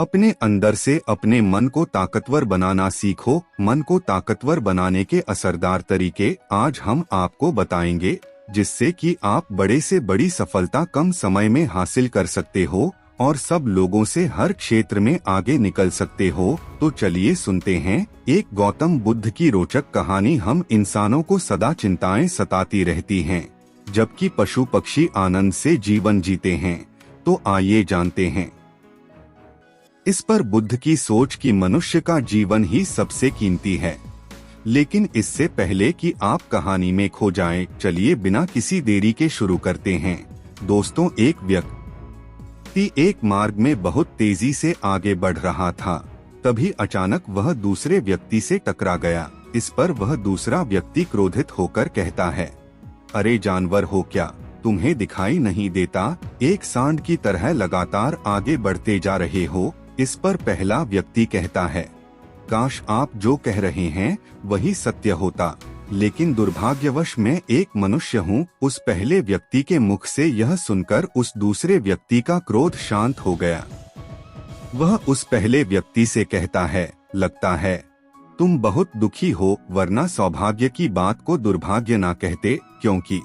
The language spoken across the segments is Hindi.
अपने अंदर से अपने मन को ताकतवर बनाना सीखो। मन को ताकतवर बनाने के असरदार तरीके आज हम आपको बताएंगे, जिससे कि आप बड़े से बड़ी सफलता कम समय में हासिल कर सकते हो और सब लोगों से हर क्षेत्र में आगे निकल सकते हो। तो चलिए सुनते हैं एक गौतम बुद्ध की रोचक कहानी। हम इंसानों को सदा चिंताएं सताती रहती हैं, जबकि पशु पक्षी आनंद से जीवन जीते हैं। तो आइए जानते हैं इस पर बुद्ध की सोच कि मनुष्य का जीवन ही सबसे कीमती है। लेकिन इससे पहले कि आप कहानी में खो जाएं, चलिए बिना किसी देरी के शुरू करते हैं। दोस्तों, एक व्यक्ति एक मार्ग में बहुत तेजी से आगे बढ़ रहा था। तभी अचानक वह दूसरे व्यक्ति से टकरा गया। इस पर वह दूसरा व्यक्ति क्रोधित होकर कहता है, अरे जानवर हो क्या, तुम्हें दिखाई नहीं देता? एक सांड की तरह लगातार आगे बढ़ते जा रहे हो। इस पर पहला व्यक्ति कहता है, काश आप जो कह रहे हैं वही सत्य होता, लेकिन दुर्भाग्यवश मैं एक मनुष्य हूँ। उस पहले व्यक्ति के मुख से यह सुनकर उस दूसरे व्यक्ति का क्रोध शांत हो गया। वह उस पहले व्यक्ति से कहता है, लगता है तुम बहुत दुखी हो, वरना सौभाग्य की बात को दुर्भाग्य ना कहते, क्योंकि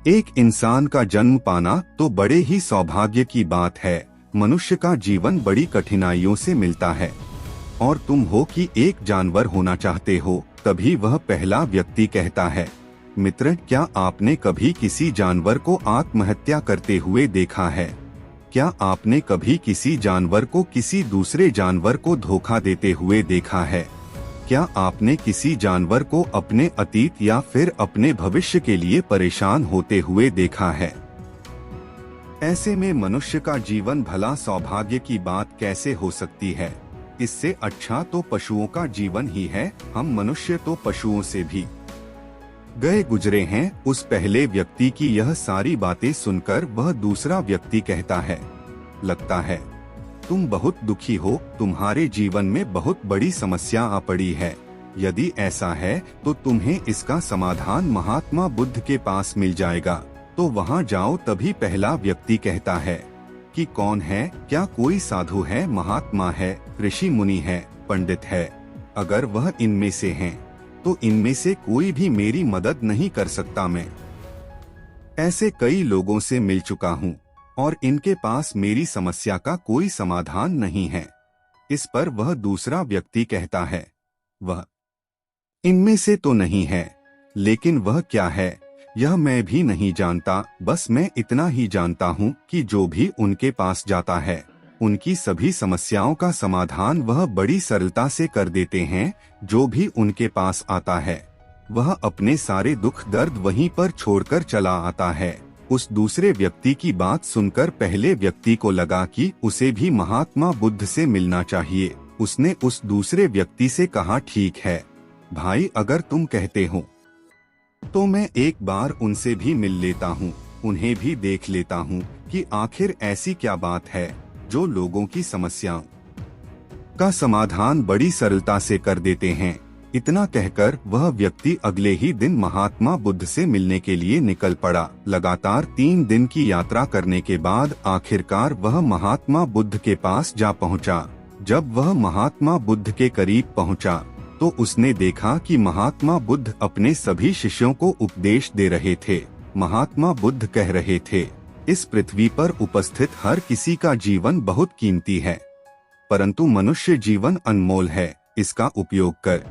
एक इंसान का जन्म पाना तो बड़े ही सौभाग्य की बात है। मनुष्य का जीवन बड़ी कठिनाइयों से मिलता है और तुम हो कि एक जानवर होना चाहते हो। तभी वह पहला व्यक्ति कहता है, मित्र, क्या आपने कभी किसी जानवर को आत्महत्या करते हुए देखा है? क्या आपने कभी किसी जानवर को किसी दूसरे जानवर को धोखा देते हुए देखा है? क्या आपने किसी जानवर को अपने अतीत या फिर अपने भविष्य के लिए परेशान होते हुए देखा है? ऐसे में मनुष्य का जीवन भला सौभाग्य की बात कैसे हो सकती है? इससे अच्छा तो पशुओं का जीवन ही है। हम मनुष्य तो पशुओं से भी गए गुजरे हैं। उस पहले व्यक्ति की यह सारी बातें सुनकर वह दूसरा व्यक्ति कहता है, लगता है तुम बहुत दुखी हो, तुम्हारे जीवन में बहुत बड़ी समस्या आ पड़ी है। यदि ऐसा है तो तुम्हें इसका समाधान महात्मा बुद्ध के पास मिल जाएगा, तो वहाँ जाओ। तभी पहला व्यक्ति कहता है कि कौन है? क्या कोई साधु है, महात्मा है, ऋषि मुनि है, पंडित है? अगर वह इनमें से हैं, तो इनमें से कोई भी मेरी मदद नहीं कर सकता। मैं ऐसे कई लोगों से मिल चुका हूँ और इनके पास मेरी समस्या का कोई समाधान नहीं है। इस पर वह दूसरा व्यक्ति कहता है, वह इनमें से तो नहीं है, लेकिन वह क्या है यह मैं भी नहीं जानता। बस मैं इतना ही जानता हूँ कि जो भी उनके पास जाता है, उनकी सभी समस्याओं का समाधान वह बड़ी सरलता से कर देते हैं। जो भी उनके पास आता है, वह अपने सारे दुख दर्द वहीं पर छोड़कर चला आता है। उस दूसरे व्यक्ति की बात सुनकर पहले व्यक्ति को लगा कि उसे भी महात्मा बुद्ध से मिलना चाहिए। उसने उस दूसरे व्यक्ति से कहा, ठीक है भाई, अगर तुम कहते हो तो मैं एक बार उनसे भी मिल लेता हूँ, उन्हें भी देख लेता हूँ कि आखिर ऐसी क्या बात है जो लोगों की समस्याओं का समाधान बड़ी सरलता से कर देते हैं। इतना कहकर वह व्यक्ति अगले ही दिन महात्मा बुद्ध से मिलने के लिए निकल पड़ा। लगातार 3 दिन की यात्रा करने के बाद आखिरकार वह महात्मा बुद्ध के पास जा पहुँचा। जब वह महात्मा बुद्ध के करीब पहुँचा तो उसने देखा कि महात्मा बुद्ध अपने सभी शिष्यों को उपदेश दे रहे थे। महात्मा बुद्ध कह रहे थे, इस पृथ्वी पर उपस्थित हर किसी का जीवन बहुत कीमती है, परंतु मनुष्य जीवन अनमोल है, इसका उपयोग कर।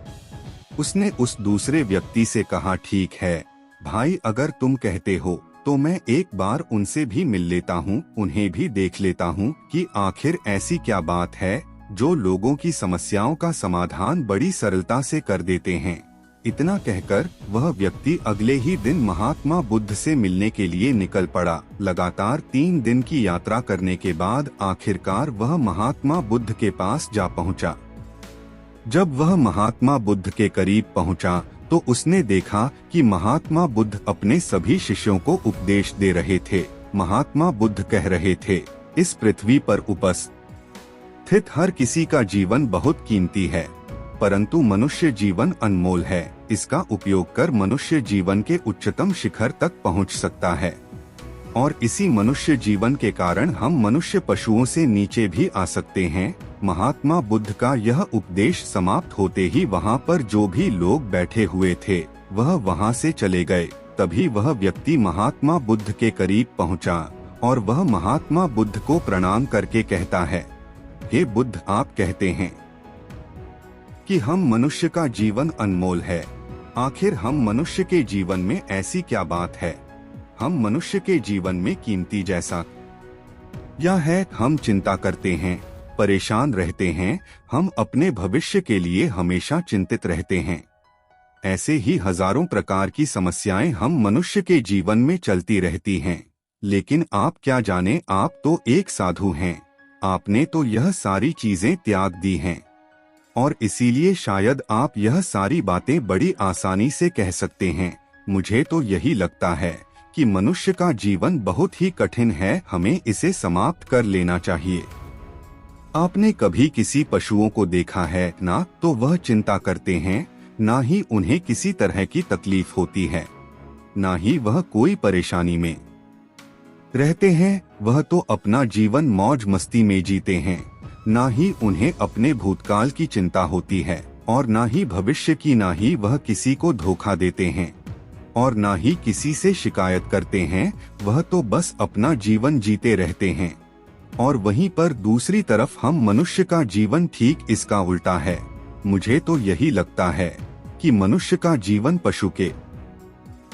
उसने उस दूसरे व्यक्ति से कहा, ठीक है भाई, अगर तुम कहते हो तो मैं एक बार उनसे भी मिल लेता हूँ, उन्हें भी देख लेता हूँ कि आखिर ऐसी क्या बात है जो लोगों की समस्याओं का समाधान बड़ी सरलता से कर देते हैं। इतना कहकर वह व्यक्ति अगले ही दिन महात्मा बुद्ध से मिलने के लिए निकल पड़ा। लगातार 3 दिन की यात्रा करने के बाद आखिरकार वह महात्मा बुद्ध के पास जा पहुंचा। जब वह महात्मा बुद्ध के करीब पहुंचा तो उसने देखा कि महात्मा बुद्ध अपने सभी शिष्यों को उपदेश दे रहे थे। महात्मा बुद्ध कह रहे थे, इस पृथ्वी पर उपस्थित हर किसी का जीवन बहुत कीमती है, परंतु मनुष्य जीवन अनमोल है। इसका उपयोग कर मनुष्य जीवन के उच्चतम शिखर तक पहुंच सकता है और इसी मनुष्य जीवन के कारण हम मनुष्य पशुओं से नीचे भी आ सकते हैं। महात्मा बुद्ध का यह उपदेश समाप्त होते ही वहाँ पर जो भी लोग बैठे हुए थे वह वहाँ से चले गए। तभी वह व्यक्ति महात्मा बुद्ध के करीब पहुँचा और वह महात्मा बुद्ध को प्रणाम करके कहता है, हे बुद्ध, आप कहते हैं कि हम मनुष्य का जीवन अनमोल है। आखिर हम मनुष्य के जीवन में ऐसी क्या बात है? हम मनुष्य के जीवन में कीमती जैसा यह है, हम चिंता करते हैं, परेशान रहते हैं, हम अपने भविष्य के लिए हमेशा चिंतित रहते हैं। ऐसे ही हजारों प्रकार की समस्याएं हम मनुष्य के जीवन में चलती रहती हैं। लेकिन आप क्या जाने, आप तो एक साधु हैं, आपने तो यह सारी चीजें त्याग दी हैं और इसीलिए शायद आप यह सारी बातें बड़ी आसानी से कह सकते हैं। मुझे तो यही लगता है कि मनुष्य का जीवन बहुत ही कठिन है, हमें इसे समाप्त कर लेना चाहिए। आपने कभी किसी पशुओं को देखा है? ना तो वह चिंता करते हैं, ना ही उन्हें किसी तरह की तकलीफ होती है, ना ही वह कोई परेशानी में रहते हैं। वह तो अपना जीवन मौज मस्ती में जीते हैं, ना ही उन्हें अपने भूतकाल की चिंता होती है और ना ही भविष्य की, ना ही वह किसी को धोखा देते हैं और ना ही किसी से शिकायत करते हैं। वह तो बस अपना जीवन जीते रहते हैं। और वहीं पर दूसरी तरफ हम मनुष्य का जीवन ठीक इसका उल्टा है। मुझे तो यही लगता है कि मनुष्य का जीवन पशु के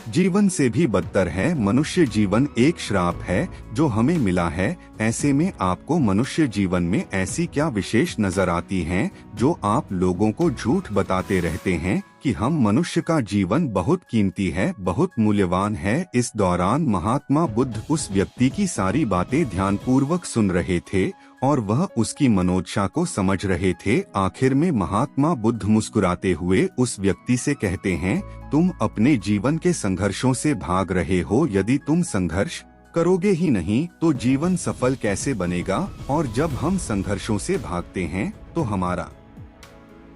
जीवन से भी बदतर है। मनुष्य जीवन एक श्राप है जो हमें मिला है। ऐसे में आपको मनुष्य जीवन में ऐसी क्या विशेष नजर आती हैं जो आप लोगों को झूठ बताते रहते हैं कि हम मनुष्य का जीवन बहुत कीमती है, बहुत मूल्यवान है। इस दौरान महात्मा बुद्ध उस व्यक्ति की सारी बातें ध्यानपूर्वक सुन रहे थे और वह उसकी मनोदशा को समझ रहे थे। आखिर में महात्मा बुद्ध मुस्कुराते हुए उस व्यक्ति से कहते हैं, तुम अपने जीवन के संघर्षों से भाग रहे हो। यदि तुम संघर्ष करोगे ही नहीं तो जीवन सफल कैसे बनेगा? और जब हम संघर्षों से भागते हैं तो हमारा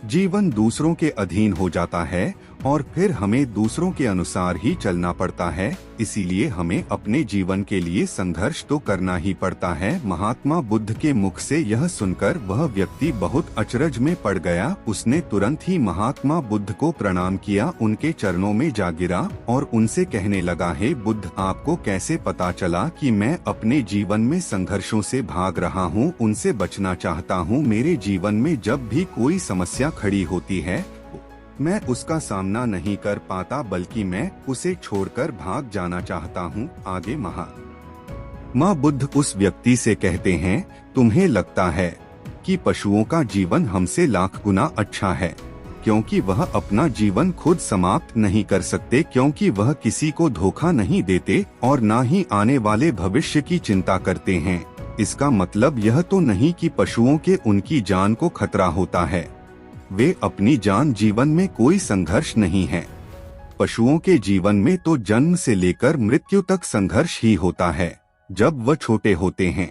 जीवन दूसरों के अधीन हो जाता है और फिर हमें दूसरों के अनुसार ही चलना पड़ता है। इसीलिए हमें अपने जीवन के लिए संघर्ष तो करना ही पड़ता है। महात्मा बुद्ध के मुख से यह सुनकर वह व्यक्ति बहुत अचरज में पड़ गया। उसने तुरंत ही महात्मा बुद्ध को प्रणाम किया, उनके चरणों में जा गिरा और उनसे कहने लगा, हे बुद्ध, आपको कैसे पता चला कि मैं अपने जीवन में संघर्षों से भाग रहा हूँ, उनसे बचना चाहता हूँ? मेरे जीवन में जब भी कोई समस्या खड़ी होती है मैं उसका सामना नहीं कर पाता, बल्कि मैं उसे छोड़कर भाग जाना चाहता हूँ। आगे महात्मा बुद्ध उस व्यक्ति से कहते हैं, तुम्हें लगता है कि पशुओं का जीवन हमसे लाख गुना अच्छा है, क्योंकि वह अपना जीवन खुद समाप्त नहीं कर सकते, क्योंकि वह किसी को धोखा नहीं देते और ना ही आने वाले भविष्य की चिंता करते हैं। इसका मतलब यह तो नहीं कि पशुओं के उनकी जान को खतरा होता है। वे अपनी जान जीवन में कोई संघर्ष नहीं है। पशुओं के जीवन में तो जन्म से लेकर मृत्यु तक संघर्ष ही होता है। जब वह छोटे होते हैं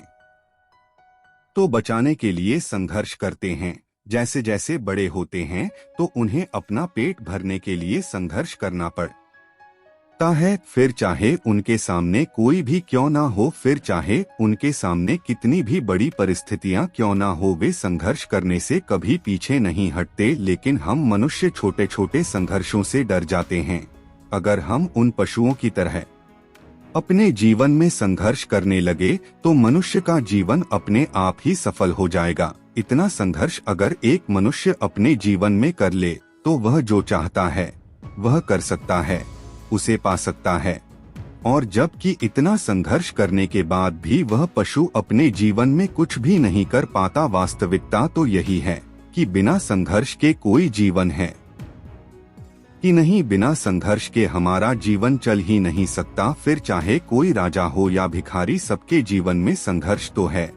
तो बचाने के लिए संघर्ष करते हैं, जैसे जैसे बड़े होते हैं तो उन्हें अपना पेट भरने के लिए संघर्ष करना पड़ता है। फिर चाहे उनके सामने कोई भी क्यों ना हो, फिर चाहे उनके सामने कितनी भी बड़ी परिस्थितियां क्यों ना हो, वे संघर्ष करने से कभी पीछे नहीं हटते। लेकिन हम मनुष्य छोटे छोटे संघर्षों से डर जाते हैं। अगर हम उन पशुओं की तरह अपने जीवन में संघर्ष करने लगे तो मनुष्य का जीवन अपने आप ही सफल हो जाएगा। इतना संघर्ष अगर एक मनुष्य अपने जीवन में कर ले तो वह जो चाहता है वह कर सकता है, उसे पा सकता है। और जबकि इतना संघर्ष करने के बाद भी वह पशु अपने जीवन में कुछ भी नहीं कर पाता। वास्तविकता तो यही है कि बिना संघर्ष के कोई जीवन है कि नहीं, बिना संघर्ष के हमारा जीवन चल ही नहीं सकता। फिर चाहे कोई राजा हो या भिखारी, सबके जीवन में संघर्ष तो है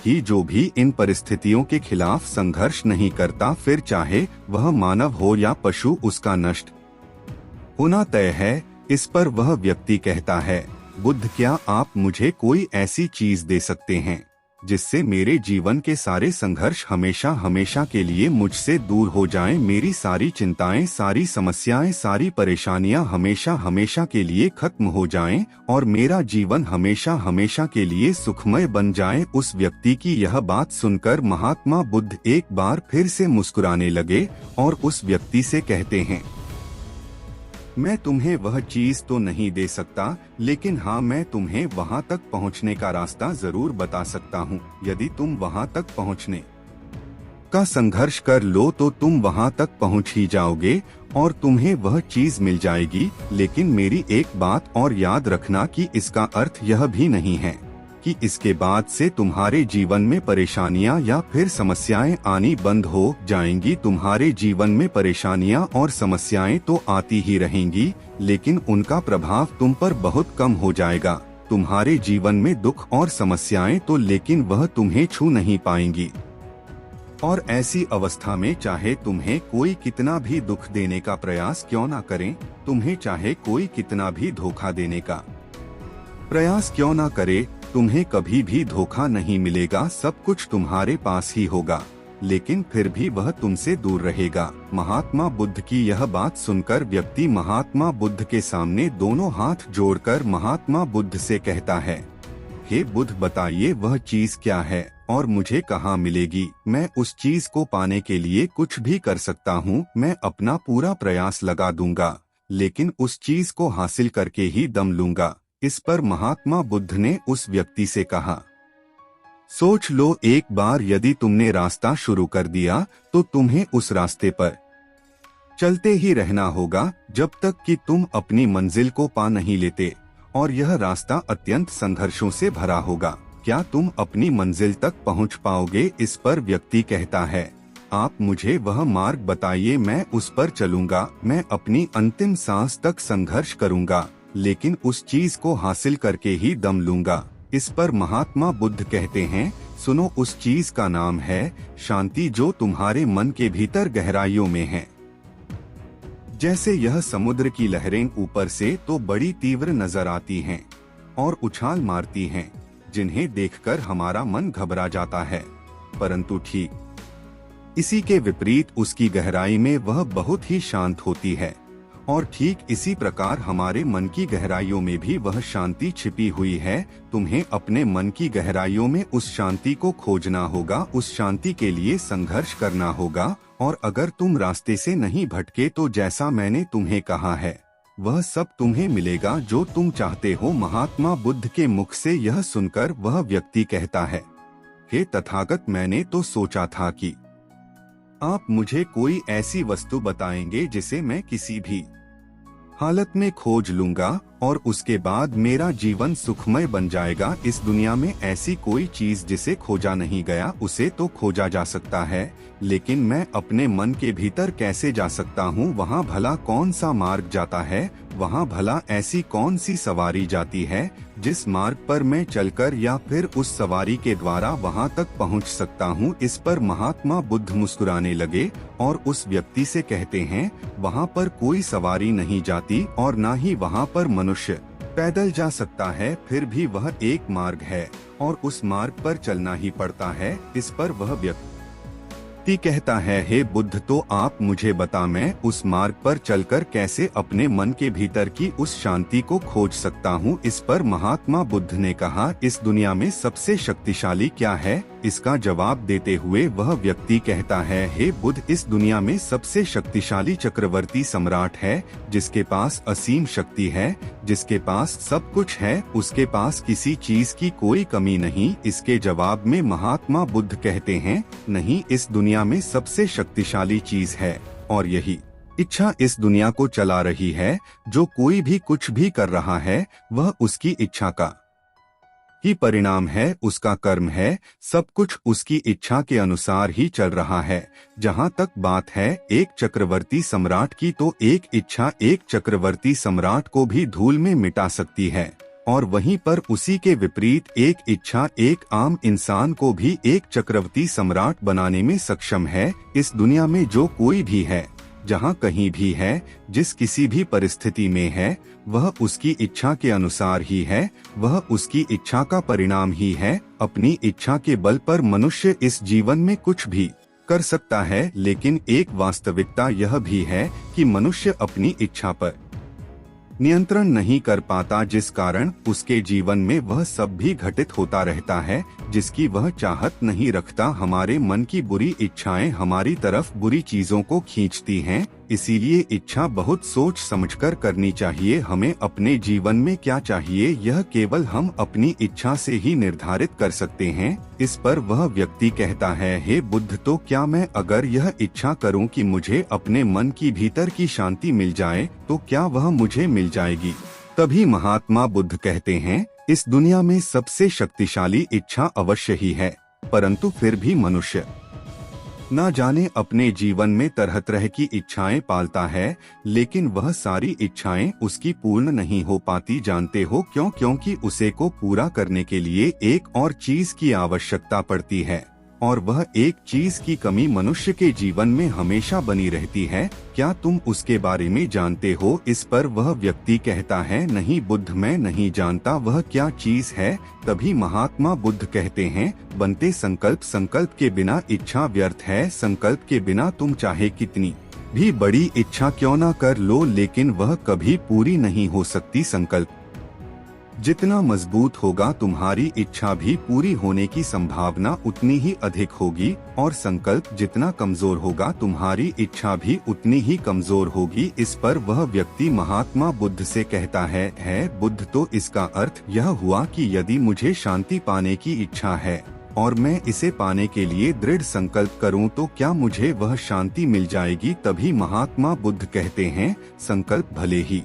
ही। जो भी इन परिस्थितियों के खिलाफ संघर्ष नहीं करता, फिर चाहे वह मानव हो या पशु, उसका नष्ट होना तय है। इस पर वह व्यक्ति कहता है, बुद्ध, क्या आप मुझे कोई ऐसी चीज दे सकते हैं जिससे मेरे जीवन के सारे संघर्ष हमेशा हमेशा के लिए मुझसे दूर हो जाएं, मेरी सारी चिंताएं, सारी समस्याएं, सारी परेशानियां हमेशा हमेशा के लिए खत्म हो जाएं और मेरा जीवन हमेशा हमेशा के लिए सुखमय बन जाए। उस व्यक्ति की यह बात सुनकर महात्मा बुद्ध एक बार फिर से मुस्कुराने लगे और उस व्यक्ति से कहते हैं, मैं तुम्हें वह चीज तो नहीं दे सकता, लेकिन हाँ, मैं तुम्हें वहाँ तक पहुँचने का रास्ता जरूर बता सकता हूँ। यदि तुम वहाँ तक पहुँचने का संघर्ष कर लो तो तुम वहाँ तक पहुँच ही जाओगे और तुम्हें वह चीज मिल जाएगी। लेकिन मेरी एक बात और याद रखना कि इसका अर्थ यह भी नहीं है कि इसके बाद से तुम्हारे जीवन में परेशानियां या फिर समस्याएं आनी बंद हो जाएंगी। तुम्हारे जीवन में परेशानियां और समस्याएं तो आती ही रहेंगी, लेकिन उनका प्रभाव तुम पर बहुत कम हो जाएगा। तुम्हारे जीवन में दुख और समस्याएं तो लेकिन वह तुम्हें छू नहीं पाएंगी। और ऐसी अवस्था में चाहे तुम्हें कोई कितना भी दुख देने का प्रयास क्यों ना करें, तुम्हें चाहे कोई कितना भी धोखा देने का प्रयास क्यों ना करे, तुम्हें कभी भी धोखा नहीं मिलेगा। सब कुछ तुम्हारे पास ही होगा, लेकिन फिर भी वह तुमसे दूर रहेगा। महात्मा बुद्ध की यह बात सुनकर व्यक्ति महात्मा बुद्ध के सामने दोनों हाथ जोड़कर महात्मा बुद्ध से कहता है, हे बुद्ध, बताइए वह चीज क्या है और मुझे कहाँ मिलेगी। मैं उस चीज को पाने के लिए कुछ भी कर सकता हूँ। मैं अपना पूरा प्रयास लगा दूंगा, लेकिन उस चीज को हासिल करके ही दम लूंगा। इस पर महात्मा बुद्ध ने उस व्यक्ति से कहा, सोच लो एक बार, यदि तुमने रास्ता शुरू कर दिया तो तुम्हें उस रास्ते पर चलते ही रहना होगा जब तक कि तुम अपनी मंजिल को पा नहीं लेते, और यह रास्ता अत्यंत संघर्षों से भरा होगा। क्या तुम अपनी मंजिल तक पहुंच पाओगे? इस पर व्यक्ति कहता है, आप मुझे वह मार्ग बताइए, मैं उस पर चलूंगा। मैं अपनी अंतिम सांस तक संघर्ष करूंगा, लेकिन उस चीज को हासिल करके ही दम लूंगा। इस पर महात्मा बुद्ध कहते हैं, सुनो, उस चीज का नाम है शांति, जो तुम्हारे मन के भीतर गहराइयों में है। जैसे यह समुद्र की लहरें ऊपर से तो बड़ी तीव्र नजर आती हैं और उछाल मारती हैं, जिन्हें देखकर हमारा मन घबरा जाता है, परंतु ठीक इसी के विपरीत उसकी गहराई में वह बहुत ही शांत होती है। और ठीक इसी प्रकार हमारे मन की गहराइयों में भी वह शांति छिपी हुई है। तुम्हें अपने मन की गहराइयों में उस शांति को खोजना होगा, उस शांति के लिए संघर्ष करना होगा। और अगर तुम रास्ते से नहीं भटके तो जैसा मैंने तुम्हें कहा है वह सब तुम्हें मिलेगा जो तुम चाहते हो। महात्मा बुद्ध के मुख से यह सुनकर वह व्यक्ति कहता है, हे तथागत, मैंने तो सोचा था कि आप मुझे कोई ऐसी वस्तु बताएंगे जिसे मैं किसी भी हालत में खोज लूंगा और उसके बाद मेरा जीवन सुखमय बन जाएगा। इस दुनिया में ऐसी कोई चीज जिसे खोजा नहीं गया, उसे तो खोजा जा सकता है, लेकिन मैं अपने मन के भीतर कैसे जा सकता हूँ? वहाँ भला कौन सा मार्ग जाता है? वहाँ भला ऐसी कौन सी सवारी जाती है जिस मार्ग पर मैं चलकर या फिर उस सवारी के द्वारा वहाँ तक पहुँच सकता हूँ? इस पर महात्मा बुद्ध मुस्कुराने लगे और उस व्यक्ति से कहते हैं, वहाँ पर कोई सवारी नहीं जाती और न ही वहाँ पर मनुष्य पैदल जा सकता है, फिर भी वह एक मार्ग है और उस मार्ग पर चलना ही पड़ता है। इस पर वह व्यक्ति कहता है, हे बुद्ध, तो आप मुझे बता, मैं उस मार्ग पर चलकर कैसे अपने मन के भीतर की उस शांति को खोज सकता हूँ? इस पर महात्मा बुद्ध ने कहा, इस दुनिया में सबसे शक्तिशाली क्या है? इसका जवाब देते हुए वह व्यक्ति कहता है, हे बुद्ध, इस दुनिया में सबसे शक्तिशाली चक्रवर्ती सम्राट है, जिसके पास असीम शक्ति है, जिसके पास सब कुछ है, उसके पास किसी चीज की कोई कमी नहीं। इसके जवाब में महात्मा बुद्ध कहते हैं, नहीं, इस दुनिया में सबसे शक्तिशाली चीज है और यही इच्छा इस दुनिया को चला रही है। जो कोई भी कुछ भी कर रहा है वह उसकी इच्छा का ही परिणाम है, उसका कर्म है, सब कुछ उसकी इच्छा के अनुसार ही चल रहा है। जहाँ तक बात है एक चक्रवर्ती सम्राट की, तो एक इच्छा एक चक्रवर्ती सम्राट को भी धूल में मिटा सकती है, और वहीं पर उसी के विपरीत एक इच्छा एक आम इंसान को भी एक चक्रवर्ती सम्राट बनाने में सक्षम है। इस दुनिया में जो कोई भी है जहाँ कहीं भी है, जिस किसी भी परिस्थिति में है, वह उसकी इच्छा के अनुसार ही है, वह उसकी इच्छा का परिणाम ही है। अपनी इच्छा के बल पर मनुष्य इस जीवन में कुछ भी कर सकता है, लेकिन एक वास्तविकता यह भी है कि मनुष्य अपनी इच्छा पर नियंत्रण नहीं कर पाता, जिस कारण उसके जीवन में वह सब भी घटित होता रहता है जिसकी वह चाहत नहीं रखता। हमारे मन की बुरी इच्छाएं हमारी तरफ बुरी चीजों को खींचती हैं, इसीलिए इच्छा बहुत सोच समझकर करनी चाहिए। हमें अपने जीवन में क्या चाहिए यह केवल हम अपनी इच्छा से ही निर्धारित कर सकते हैं। इस पर वह व्यक्ति कहता है, हे बुद्ध, तो क्या मैं अगर यह इच्छा करूं कि मुझे अपने मन की भीतर की शांति मिल जाए, तो क्या वह मुझे मिल जाएगी? तभी महात्मा बुद्ध कहते हैं, इस दुनिया में सबसे शक्तिशाली इच्छा अवश्य ही है, परंतु फिर भी मनुष्य ना जाने अपने जीवन में तरह तरह की इच्छाएं पालता है, लेकिन वह सारी इच्छाएं उसकी पूर्ण नहीं हो पाती। जानते हो क्यों? क्योंकि उसे को पूरा करने के लिए एक और चीज की आवश्यकता पड़ती है, और वह एक चीज की कमी मनुष्य के जीवन में हमेशा बनी रहती है। क्या तुम उसके बारे में जानते हो? इस पर वह व्यक्ति कहता है, नहीं बुद्ध, मैं नहीं जानता वह क्या चीज है। तभी महात्मा बुद्ध कहते हैं, बनते संकल्प, संकल्प के बिना इच्छा व्यर्थ है। संकल्प के बिना तुम चाहे कितनी भी बड़ी इच्छा क्यों ना कर लो, लेकिन वह कभी पूरी नहीं हो सकती। संकल्प जितना मजबूत होगा, तुम्हारी इच्छा भी पूरी होने की संभावना उतनी ही अधिक होगी, और संकल्प जितना कमजोर होगा, तुम्हारी इच्छा भी उतनी ही कमजोर होगी। इस पर वह व्यक्ति महात्मा बुद्ध से कहता है बुद्ध, तो इसका अर्थ यह हुआ कि यदि मुझे शांति पाने की इच्छा है और मैं इसे पाने के लिए दृढ़ संकल्प करूं, तो क्या मुझे वह शांति मिल जाएगी? तभी महात्मा बुद्ध कहते हैं, संकल्प भले ही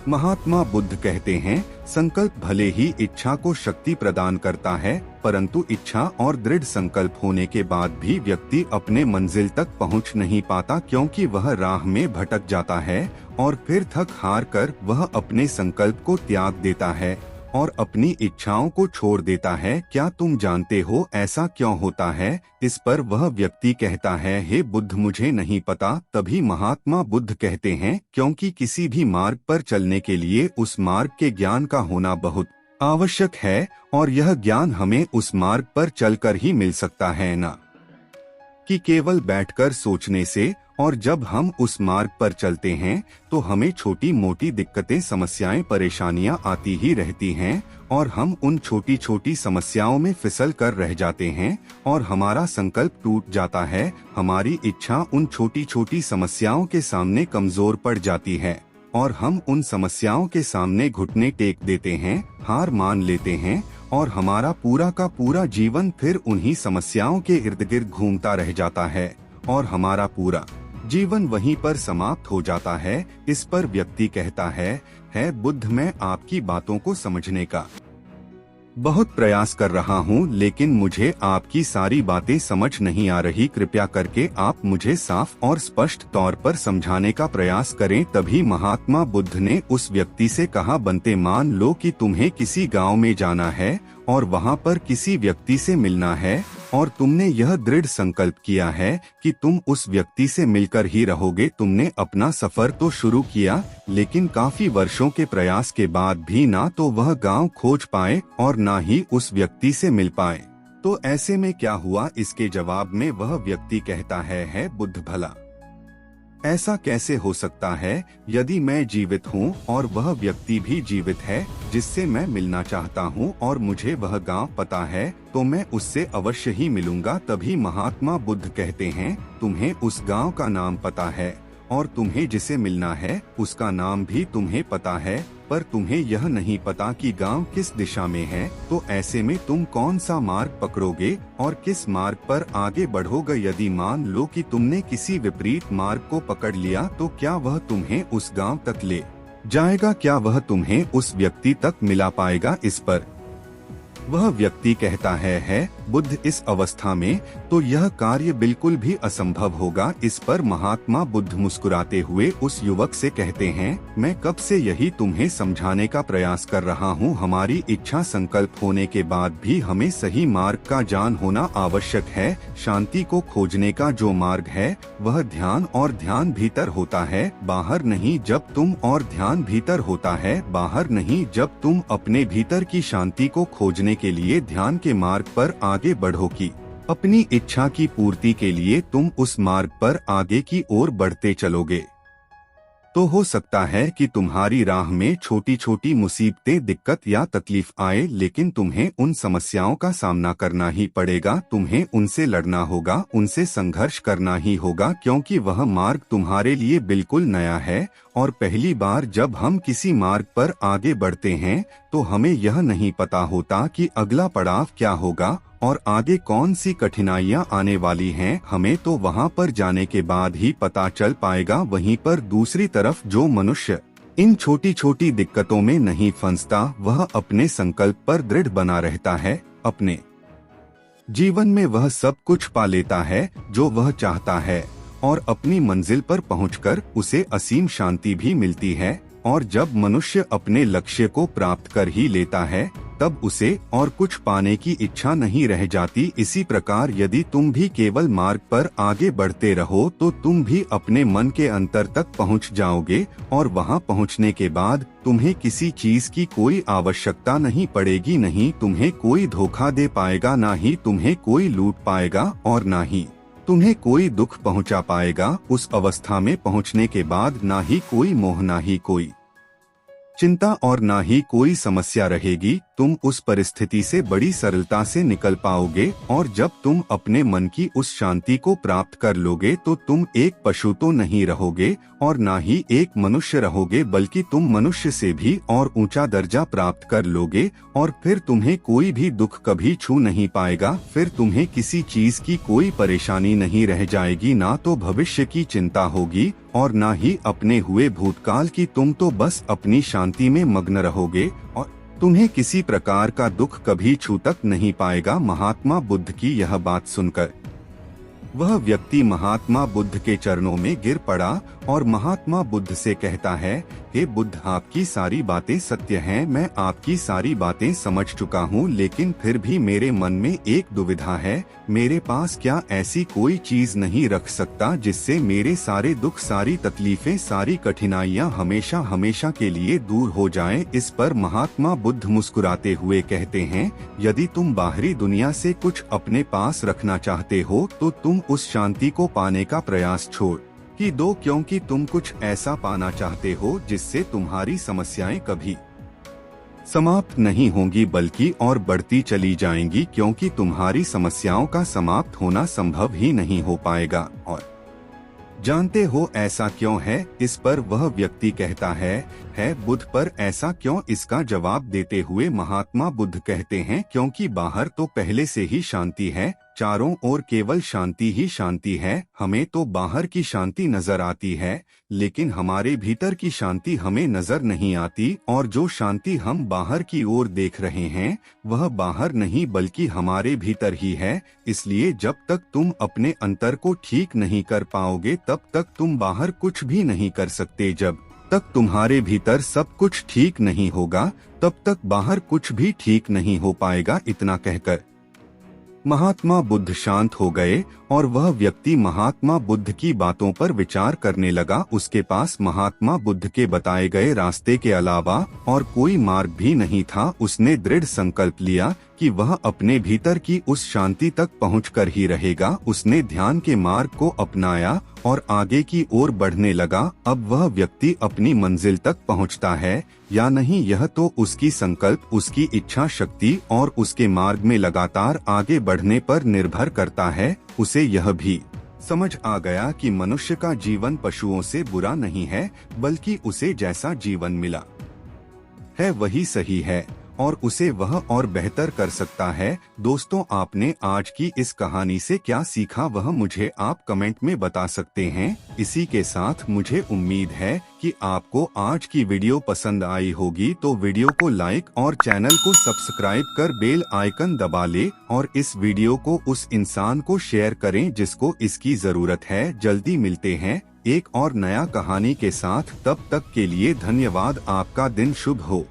महात्मा बुद्ध कहते हैं, संकल्प भले ही इच्छा को शक्ति प्रदान करता है, परंतु इच्छा और दृढ़ संकल्प होने के बाद भी व्यक्ति अपने मंजिल तक पहुंच नहीं पाता, क्योंकि वह राह में भटक जाता है और फिर थक हार कर वह अपने संकल्प को त्याग देता है और अपनी इच्छाओं को छोड़ देता है। क्या तुम जानते हो ऐसा क्यों होता है? इस पर वह व्यक्ति कहता है, हे बुद्ध, मुझे नहीं पता। तभी महात्मा बुद्ध कहते हैं, क्योंकि किसी भी मार्ग पर चलने के लिए उस मार्ग के ज्ञान का होना बहुत आवश्यक है, और यह ज्ञान हमें उस मार्ग पर चलकर ही मिल सकता है, ना कि केवल बैठकर सोचने से। और जब हम उस मार्ग पर चलते हैं तो हमें छोटी मोटी दिक्कतें, समस्याएं, परेशानियां आती ही रहती हैं, और हम उन छोटी छोटी समस्याओं में फिसल कर रह जाते हैं और हमारा संकल्प टूट जाता है। हमारी इच्छा उन छोटी छोटी समस्याओं के सामने कमजोर पड़ जाती है और हम उन समस्याओं के सामने घुटने टेक देते हैं, हार मान लेते हैं, और हमारा पूरा का पूरा जीवन फिर उन्हीं समस्याओं के इर्द गिर्द घूमता रह जाता है और हमारा पूरा जीवन वहीं पर समाप्त हो जाता है। इस पर व्यक्ति कहता है बुद्ध, मैं आपकी बातों को समझने का बहुत प्रयास कर रहा हूँ, लेकिन मुझे आपकी सारी बातें समझ नहीं आ रही। कृपया करके आप मुझे साफ और स्पष्ट तौर पर समझाने का प्रयास करें। तभी महात्मा बुद्ध ने उस व्यक्ति से कहा, बनते, मान लो कि तुम्हें किसी गांव में जाना है और वहां पर किसी व्यक्ति से मिलना है, और तुमने यह दृढ़ संकल्प किया है कि तुम उस व्यक्ति से मिलकर ही रहोगे। तुमने अपना सफर तो शुरू किया, लेकिन काफी वर्षों के प्रयास के बाद भी ना तो वह गांव खोज पाए और ना ही उस व्यक्ति से मिल पाए। तो ऐसे में क्या हुआ? इसके जवाब में वह व्यक्ति कहता है बुद्ध, भला ऐसा कैसे हो सकता है? यदि मैं जीवित हूँ और वह व्यक्ति भी जीवित है जिससे मैं मिलना चाहता हूँ, और मुझे वह गांव पता है, तो मैं उससे अवश्य ही मिलूंगा। तभी महात्मा बुद्ध कहते हैं, तुम्हें उस गांव का नाम पता है और तुम्हें जिसे मिलना है उसका नाम भी तुम्हें पता है, पर तुम्हें यह नहीं पता कि गांव किस दिशा में है। तो ऐसे में तुम कौन सा मार्ग पकड़ोगे और किस मार्ग पर आगे बढ़ोगे? यदि मान लो कि तुमने किसी विपरीत मार्ग को पकड़ लिया, तो क्या वह तुम्हें उस गांव तक ले जाएगा? क्या वह तुम्हें उस व्यक्ति तक मिला पाएगा? इस पर वह व्यक्ति कहता है बुद्ध इस अवस्था में, तो यह कार्य बिल्कुल भी असंभव होगा। इस पर महात्मा बुद्ध मुस्कुराते हुए उस युवक से कहते हैं, मैं कब से यही तुम्हें समझाने का प्रयास कर रहा हूँ। हमारी इच्छा संकल्प होने के बाद भी हमें सही मार्ग का ज्ञान होना आवश्यक है। शांति को खोजने का जो मार्ग है वह ध्यान, और ध्यान भीतर होता है, बाहर नहीं। जब तुम और ध्यान भीतर होता है, बाहर नहीं। जब तुम अपने भीतर की शांति को खोजने के लिए ध्यान के मार्ग पर आगे बढ़ोगी, अपनी इच्छा की पूर्ति के लिए तुम उस मार्ग पर आगे की ओर बढ़ते चलोगे, तो हो सकता है कि तुम्हारी राह में छोटी छोटी मुसीबतें, दिक्कत या तकलीफ आए, लेकिन तुम्हें उन समस्याओं का सामना करना ही पड़ेगा। तुम्हें उनसे लड़ना होगा, उनसे संघर्ष करना ही होगा, क्योंकि वह मार्ग तुम्हारे लिए बिल्कुल नया है। और पहली बार जब हम किसी मार्ग पर आगे बढ़ते हैं तो हमें यह नहीं पता होता कि अगला पड़ाव क्या होगा और आगे कौन सी कठिनाइयां आने वाली हैं। हमें तो वहां पर जाने के बाद ही पता चल पाएगा। वहीं पर दूसरी तरफ जो मनुष्य इन छोटी छोटी दिक्कतों में नहीं फंसता, वह अपने संकल्प पर दृढ़ बना रहता है। अपने जीवन में वह सब कुछ पा लेता है जो वह चाहता है, और अपनी मंजिल पर पहुंचकर उसे असीम शांति भी मिलती है। और जब मनुष्य अपने लक्ष्य को प्राप्त कर ही लेता है, तब उसे और कुछ पाने की इच्छा नहीं रह जाती। इसी प्रकार यदि तुम भी केवल मार्ग पर आगे बढ़ते रहो तो तुम भी अपने मन के अंतर तक पहुंच जाओगे, और वहां पहुंचने के बाद तुम्हें किसी चीज की कोई आवश्यकता नहीं पड़ेगी। नहीं तुम्हें कोई धोखा दे पाएगा, ना ही तुम्हें कोई लूट पाएगा, और ना ही तुम्हें कोई दुख पहुंचा पाएगा। उस अवस्था में पहुंचने के बाद ना ही कोई मोह, ना ही कोई चिंता, और ना ही कोई समस्या रहेगी। तुम उस परिस्थिति से बड़ी सरलता से निकल पाओगे। और जब तुम अपने मन की उस शांति को प्राप्त कर लोगे तो तुम एक पशु तो नहीं रहोगे, और ना ही एक मनुष्य रहोगे, बल्कि तुम मनुष्य से भी और ऊंचा दर्जा प्राप्त कर लोगे। और फिर तुम्हें कोई भी दुख कभी छू नहीं पाएगा। फिर तुम्हें किसी चीज की कोई परेशानी नहीं रह जाएगी, ना तो भविष्य की चिंता होगी और ना ही अपने हुए भूतकाल की। तुम तो बस अपनी शांति में मग्न रहोगे, और तुम्हें किसी प्रकार का दुख कभी छू तक नहीं पाएगा। महात्मा बुद्ध की यह बात सुनकर वह व्यक्ति महात्मा बुद्ध के चरणों में गिर पड़ा और महात्मा बुद्ध से कहता है, हे बुद्ध, आपकी सारी बातें सत्य हैं, मैं आपकी सारी बातें समझ चुका हूँ, लेकिन फिर भी मेरे मन में एक दुविधा है। मेरे पास क्या ऐसी कोई चीज नहीं रख सकता जिससे मेरे सारे दुख, सारी तकलीफें, सारी कठिनाइयाँ हमेशा हमेशा के लिए दूर हो जाएं। इस पर महात्मा बुद्ध मुस्कुराते हुए कहते हैं, यदि तुम बाहरी दुनिया से कुछ अपने पास रखना चाहते हो तो तुम उस शांति को पाने का प्रयास छोड़ ही दो, क्योंकि तुम कुछ ऐसा पाना चाहते हो जिससे तुम्हारी समस्याएं कभी समाप्त नहीं होंगी बल्कि और बढ़ती चली जाएंगी, क्योंकि तुम्हारी समस्याओं का समाप्त होना संभव ही नहीं हो पाएगा। और जानते हो ऐसा क्यों है? इस पर वह व्यक्ति कहता है बुद्ध, पर ऐसा क्यों? इसका जवाब देते हुए महात्मा बुद्ध कहते हैं, क्योंकि बाहर तो पहले से ही शांति है, चारों ओर केवल शांति ही शांति है। हमें तो बाहर की शांति नजर आती है, लेकिन हमारे भीतर की शांति हमें नजर नहीं आती। और जो शांति हम बाहर की ओर देख रहे हैं वह बाहर नहीं बल्कि हमारे भीतर ही है। इसलिए जब तक तुम अपने अंतर को ठीक नहीं कर पाओगे तब तक तुम बाहर कुछ भी नहीं कर सकते। जब तक तुम्हारे भीतर सब कुछ ठीक नहीं होगा तब तक बाहर कुछ भी ठीक नहीं हो पाएगा। इतना कहकर महात्मा बुद्ध शांत हो गए और वह व्यक्ति महात्मा बुद्ध की बातों पर विचार करने लगा। उसके पास महात्मा बुद्ध के बताए गए रास्ते के अलावा और कोई मार्ग भी नहीं था। उसने दृढ़ संकल्प लिया कि वह अपने भीतर की उस शांति तक पहुंचकर ही रहेगा। उसने ध्यान के मार्ग को अपनाया और आगे की ओर बढ़ने लगा। अब वह व्यक्ति अपनी मंजिल तक पहुंचता है या नहीं, यह तो उसकी संकल्प, उसकी इच्छा शक्ति और उसके मार्ग में लगातार आगे बढ़ने पर निर्भर करता है। उसे यह भी समझ आ गया कि मनुष्य का जीवन पशुओं से बुरा नहीं है, बल्कि उसे जैसा जीवन मिला है वही सही है। और उसे वह और बेहतर कर सकता है। दोस्तों, आपने आज की इस कहानी से क्या सीखा वह मुझे आप कमेंट में बता सकते हैं। इसी के साथ मुझे उम्मीद है कि आपको आज की वीडियो पसंद आई होगी, तो वीडियो को लाइक और चैनल को सब्सक्राइब कर बेल आइकन दबा ले और इस वीडियो को उस इंसान को शेयर करें जिसको इसकी जरूरत है। जल्दी मिलते हैं एक और नया कहानी के साथ, तब तक के लिए धन्यवाद। आपका दिन शुभ हो।